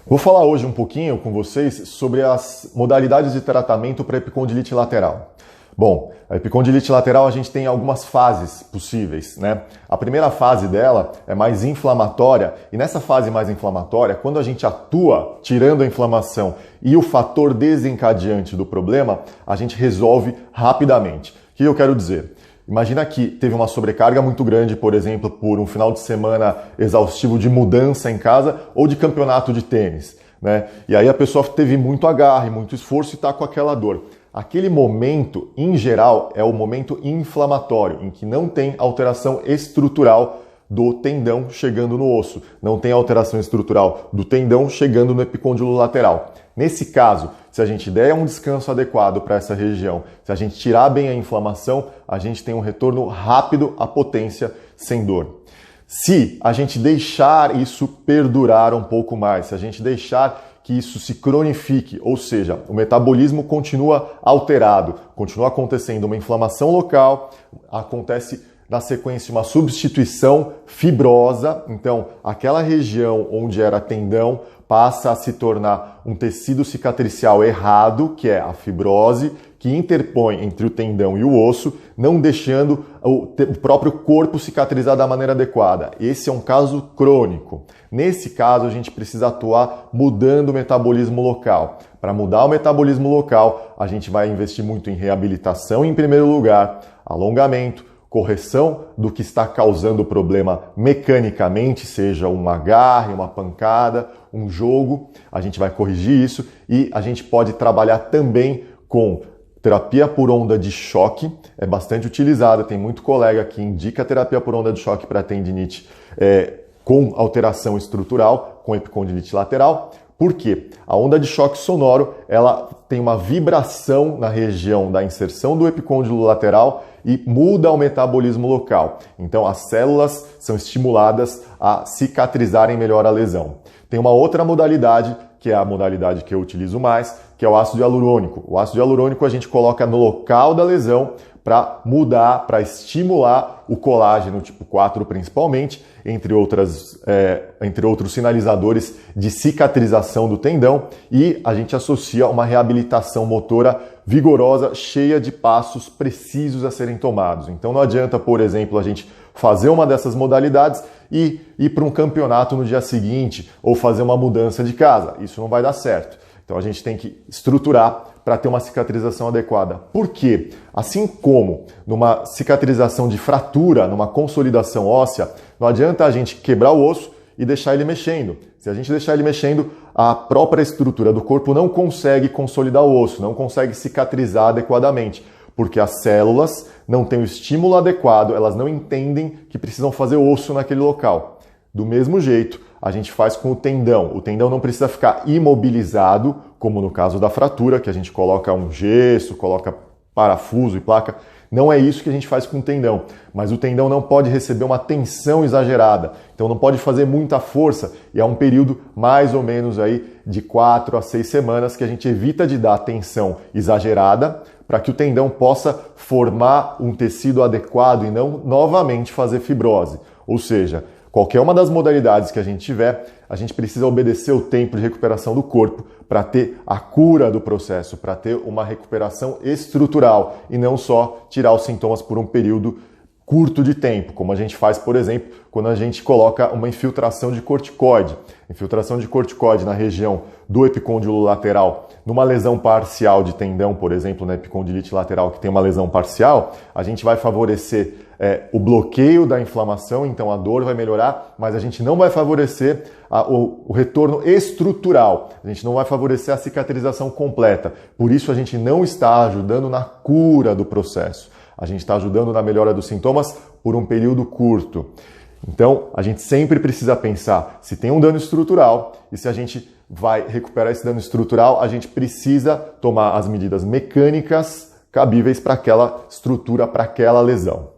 Vou falar hoje um pouquinho com vocês sobre as modalidades de tratamento para epicondilite lateral. Bom, a epicondilite lateral a gente tem algumas fases possíveis, né? A primeira fase dela é mais inflamatória e nessa fase mais inflamatória, quando a gente atua tirando a inflamação e o fator desencadeante do problema, a gente resolve rapidamente. O que eu quero dizer? Imagina que teve uma sobrecarga muito grande, por exemplo, por um final de semana exaustivo de mudança em casa ou de campeonato de tênis, né? E aí a pessoa teve muito agarre, muito esforço e está com aquela dor. Aquele momento, em geral, é o momento inflamatório, em que não tem alteração estrutural do tendão chegando no osso, não tem alteração estrutural do tendão chegando no epicôndilo lateral. Nesse caso, se a gente der um descanso adequado para essa região, se a gente tirar bem a inflamação, a gente tem um retorno rápido à potência sem dor. Se a gente deixar isso perdurar um pouco mais, se a gente deixar que isso se cronifique, ou seja, o metabolismo continua alterado, continua acontecendo uma inflamação local, acontece na sequência uma substituição fibrosa, então aquela região onde era tendão passa a se tornar um tecido cicatricial errado, que é a fibrose, que interpõe entre o tendão e o osso, não deixando o próprio corpo cicatrizar da maneira adequada. Esse é um caso crônico. Nesse caso, a gente precisa atuar mudando o metabolismo local. Para mudar o metabolismo local, a gente vai investir muito em reabilitação em primeiro lugar, alongamento, correção do que está causando o problema mecanicamente, seja um agarre, uma pancada, um jogo, a gente vai corrigir isso e a gente pode trabalhar também com terapia por onda de choque, é bastante utilizada, tem muito colega que indica terapia por onda de choque para tendinite com alteração estrutural, com epicondilite lateral. Por quê? A onda de choque sonoro, ela tem uma vibração na região da inserção do epicôndilo lateral e muda o metabolismo local. Então as células são estimuladas a cicatrizarem melhor a lesão. Tem uma outra modalidade, que é a modalidade que eu utilizo mais, que é o ácido hialurônico. O ácido hialurônico a gente coloca no local da lesão para mudar, para estimular o colágeno tipo 4 principalmente, entre outros sinalizadores de cicatrização do tendão, e a gente associa uma reabilitação motora vigorosa, cheia de passos precisos a serem tomados. Então não adianta, por exemplo, a gente fazer uma dessas modalidades e ir para um campeonato no dia seguinte ou fazer uma mudança de casa. Isso não vai dar certo. Então a gente tem que estruturar para ter uma cicatrização adequada. Por quê? Assim como numa cicatrização de fratura, numa consolidação óssea, não adianta a gente quebrar o osso e deixar ele mexendo. Se a gente deixar ele mexendo, a própria estrutura do corpo não consegue consolidar o osso, não consegue cicatrizar adequadamente, porque as células não têm o estímulo adequado, elas não entendem que precisam fazer osso naquele local. Do mesmo jeito, a gente faz com o tendão. O tendão não precisa ficar imobilizado, como no caso da fratura, que a gente coloca um gesso, coloca parafuso e placa. Não é isso que a gente faz com o tendão. Mas o tendão não pode receber uma tensão exagerada. Então não pode fazer muita força. E é um período mais ou menos aí de 4 a 6 semanas que a gente evita de dar tensão exagerada para que o tendão possa formar um tecido adequado e não novamente fazer fibrose. Ou seja, qualquer uma das modalidades que a gente tiver, a gente precisa obedecer o tempo de recuperação do corpo para ter a cura do processo, para ter uma recuperação estrutural e não só tirar os sintomas por um período curto de tempo, como a gente faz, por exemplo, quando a gente coloca uma infiltração de corticoide. Infiltração de corticoide na região do epicôndilo lateral, numa lesão parcial de tendão, por exemplo, na epicondilite lateral que tem uma lesão parcial, a gente vai favorecer o bloqueio da inflamação, então a dor vai melhorar, mas a gente não vai favorecer o retorno estrutural, a gente não vai favorecer a cicatrização completa. Por isso a gente não está ajudando na cura do processo. A gente está ajudando na melhora dos sintomas por um período curto. Então, a gente sempre precisa pensar se tem um dano estrutural e se a gente vai recuperar esse dano estrutural, a gente precisa tomar as medidas mecânicas cabíveis para aquela estrutura, para aquela lesão.